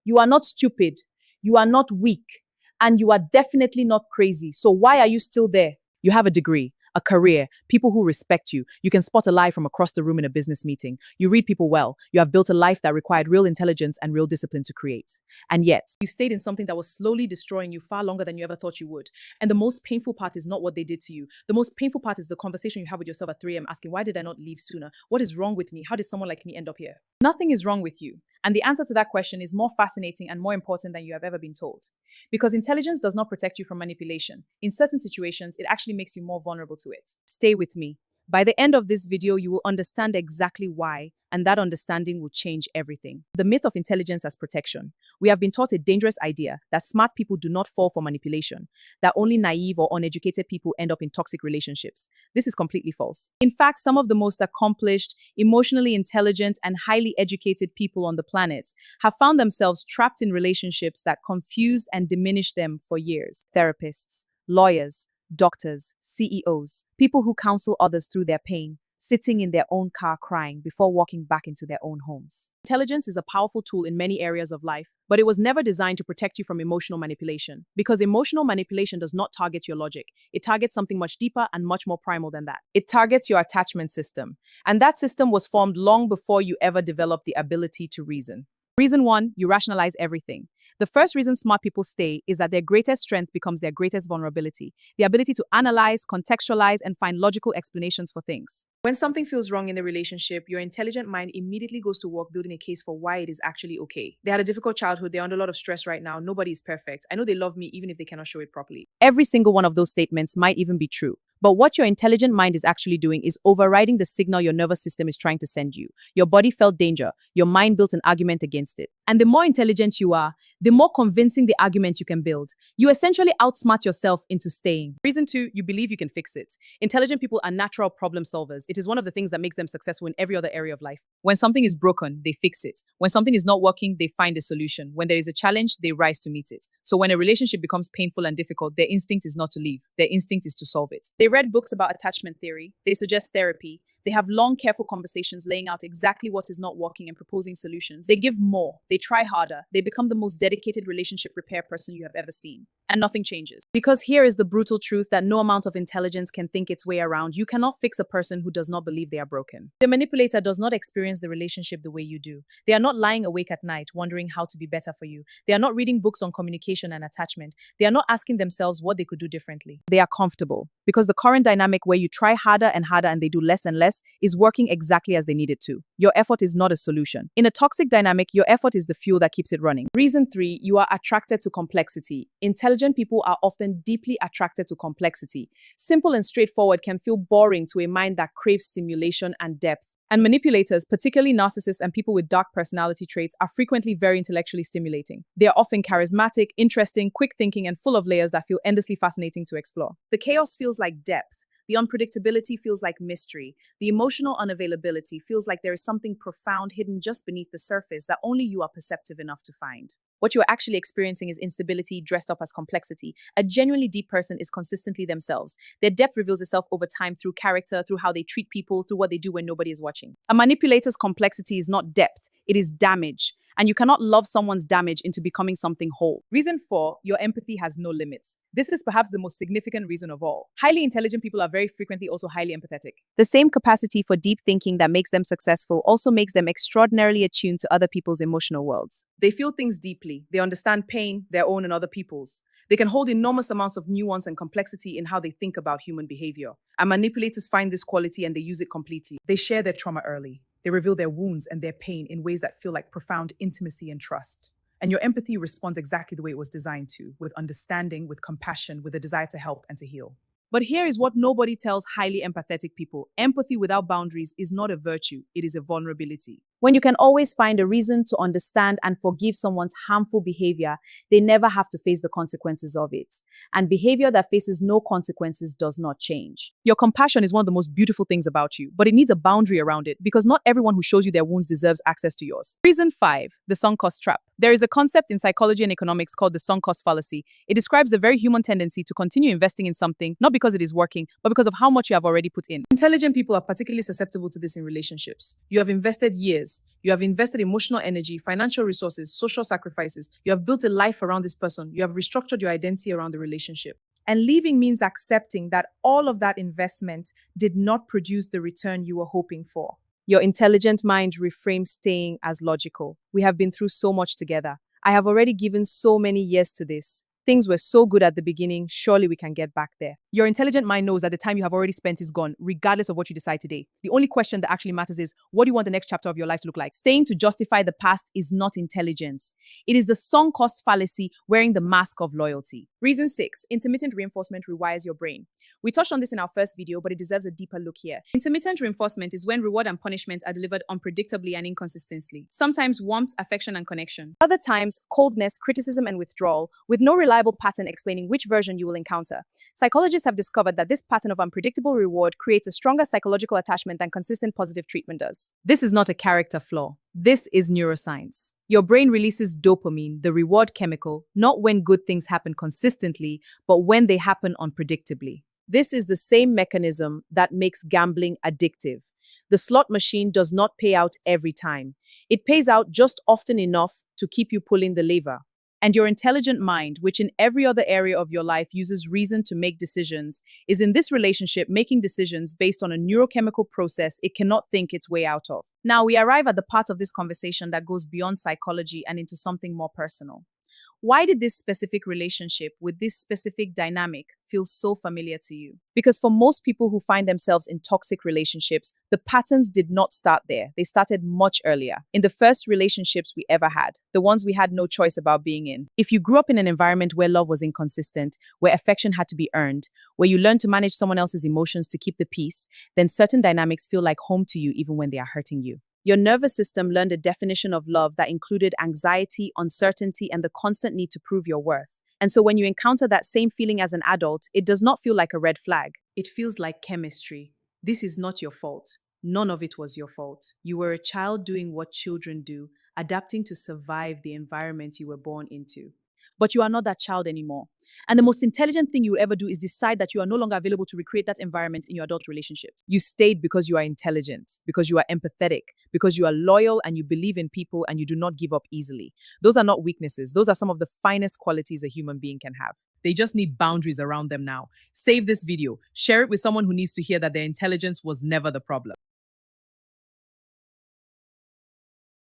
You are not stupid. You are not weak. And you are definitely not crazy. So why are you still there? You have a degree, a career, people who respect you. You can spot a lie from across the room in a business meeting. You read people well. You have built a life that required real intelligence and real discipline to create. And yet, you stayed in something that was slowly destroying you far longer than you ever thought you would. And the most painful part is not what they did to you. The most painful part is the conversation you have with yourself at 3 a.m. asking, why did I not leave sooner? What is wrong with me? How did someone like me end up here? Nothing is wrong with you. And the answer to that question is more fascinating and more important than you have ever been told. Because intelligence does not protect you from manipulation. In certain situations, it actually makes you more vulnerable to it. Stay with me. By the end of this video, you will understand exactly why, and that understanding will change everything. The myth of intelligence as protection. We have been taught a dangerous idea that smart people do not fall for manipulation, that only naive or uneducated people end up in toxic relationships. This is completely false. In fact, some of the most accomplished, emotionally intelligent, and highly educated people on the planet have found themselves trapped in relationships that confused and diminished them for years. Therapists, lawyers, doctors, CEOs, people who counsel others through their pain, sitting in their own car crying before walking back into their own homes. Intelligence is a powerful tool in many areas of life, but it was never designed to protect you from emotional manipulation. Because emotional manipulation does not target your logic. It targets something much deeper and much more primal than that. It targets your attachment system. And that system was formed long before you ever developed the ability to reason. Reason 1, you rationalize everything. The first reason smart people stay is that their greatest strength becomes their greatest vulnerability. The ability to analyze, contextualize, and find logical explanations for things. When something feels wrong in a relationship, your intelligent mind immediately goes to work building a case for why it is actually okay. They had a difficult childhood, they're under a lot of stress right now, nobody is perfect. I know they love me even if they cannot show it properly. Every single one of those statements might even be true. But what your intelligent mind is actually doing is overriding the signal your nervous system is trying to send you. Your body felt danger. Your mind built an argument against it. And the more intelligent you are, the more convincing the argument you can build. You essentially outsmart yourself into staying. Reason 2, you believe you can fix it. Intelligent people are natural problem solvers. It is one of the things that makes them successful in every other area of life. When something is broken, they fix it. When something is not working, they find a solution. When there is a challenge, they rise to meet it. So when a relationship becomes painful and difficult, their instinct is not to leave. Their instinct is to solve it. They read books about attachment theory. They suggest therapy. They have long, careful conversations laying out exactly what is not working and proposing solutions. They give more. They try harder. They become the most dedicated relationship repair person you have ever seen. And nothing changes. Because here is the brutal truth that no amount of intelligence can think its way around. You cannot fix a person who does not believe they are broken. The manipulator does not experience the relationship the way you do. They are not lying awake at night wondering how to be better for you. They are not reading books on communication and attachment. They are not asking themselves what they could do differently. They are comfortable. Because the current dynamic where you try harder and they do less and less is working exactly as they need it to. Your effort is not a solution. In a toxic dynamic, your effort is the fuel that keeps it running. Reason 3, you are attracted to complexity. Intelligent people are often deeply attracted to complexity. Simple and straightforward can feel boring to a mind that craves stimulation and depth. And manipulators, particularly narcissists and people with dark personality traits, are frequently very intellectually stimulating. They are often charismatic, interesting, quick thinking, and full of layers that feel endlessly fascinating to explore. The chaos feels like depth. The unpredictability feels like mystery. The emotional unavailability feels like there is something profound hidden just beneath the surface that only you are perceptive enough to find. What you are actually experiencing is instability dressed up as complexity. A genuinely deep person is consistently themselves. Their depth reveals itself over time through character, through how they treat people, through what they do when nobody is watching. A manipulator's complexity is not depth, it is damage. And you cannot love someone's damage into becoming something whole. Reason 4, your empathy has no limits. This is perhaps the most significant reason of all. Highly intelligent people are very frequently also highly empathetic. The same capacity for deep thinking that makes them successful also makes them extraordinarily attuned to other people's emotional worlds. They feel things deeply. They understand pain, their own and other people's. They can hold enormous amounts of nuance and complexity in how they think about human behavior. And manipulators find this quality and they use it completely. They share their trauma early. They reveal their wounds and their pain in ways that feel like profound intimacy and trust. And your empathy responds exactly the way it was designed to, with understanding, with compassion, with a desire to help and to heal. But here is what nobody tells highly empathetic people. Empathy without boundaries is not a virtue, it is a vulnerability. When you can always find a reason to understand and forgive someone's harmful behavior, they never have to face the consequences of it. And behavior that faces no consequences does not change. Your compassion is one of the most beautiful things about you, but it needs a boundary around it because not everyone who shows you their wounds deserves access to yours. Reason 5, the sunk cost trap. There is a concept in psychology and economics called the sunk cost fallacy. It describes the very human tendency to continue investing in something, not because it is working, but because of how much you have already put in. Intelligent people are particularly susceptible to this in relationships. You have invested years, years. You have invested emotional energy, financial resources, social sacrifices. You have built a life around this person. You have restructured your identity around the relationship. And leaving means accepting that all of that investment did not produce the return you were hoping for. Your intelligent mind reframes staying as logical. We have been through so much together. I have already given so many years to this. Things were so good at the beginning, surely we can get back there. Your intelligent mind knows that the time you have already spent is gone, regardless of what you decide today. The only question that actually matters is, what do you want the next chapter of your life to look like? Staying to justify the past is not intelligence. It is the sunk cost fallacy wearing the mask of loyalty. Reason 6, intermittent reinforcement rewires your brain. We touched on this in our first video, but it deserves a deeper look here. Intermittent reinforcement is when reward and punishment are delivered unpredictably and inconsistently. Sometimes warmth, affection, and connection. Other times, coldness, criticism, and withdrawal, with no reliable pattern explaining which version you will encounter. Psychologists have discovered that this pattern of unpredictable reward creates a stronger psychological attachment than consistent positive treatment does. This is not a character flaw. This is neuroscience. Your brain releases dopamine, the reward chemical, not when good things happen consistently, but when they happen unpredictably. This is the same mechanism that makes gambling addictive. The slot machine does not pay out every time. It pays out just often enough to keep you pulling the lever. And your intelligent mind, which in every other area of your life uses reason to make decisions, is in this relationship making decisions based on a neurochemical process it cannot think its way out of. Now, we arrive at the part of this conversation that goes beyond psychology and into something more personal. Why did this specific relationship with this specific dynamic feel so familiar to you? Because for most people who find themselves in toxic relationships, the patterns did not start there. They started much earlier, in the first relationships we ever had, the ones we had no choice about being in. If you grew up in an environment where love was inconsistent, where affection had to be earned, where you learned to manage someone else's emotions to keep the peace, then certain dynamics feel like home to you even when they are hurting you. Your nervous system learned a definition of love that included anxiety, uncertainty, and the constant need to prove your worth. And so when you encounter that same feeling as an adult, it does not feel like a red flag. It feels like chemistry. This is not your fault. None of it was your fault. You were a child doing what children do, adapting to survive the environment you were born into. But you are not that child anymore. And the most intelligent thing you will ever do is decide that you are no longer available to recreate that environment in your adult relationships. You stayed because you are intelligent, because you are empathetic, because you are loyal and you believe in people and you do not give up easily. Those are not weaknesses. Those are some of the finest qualities a human being can have. They just need boundaries around them now. Save this video. Share it with someone who needs to hear that their intelligence was never the problem.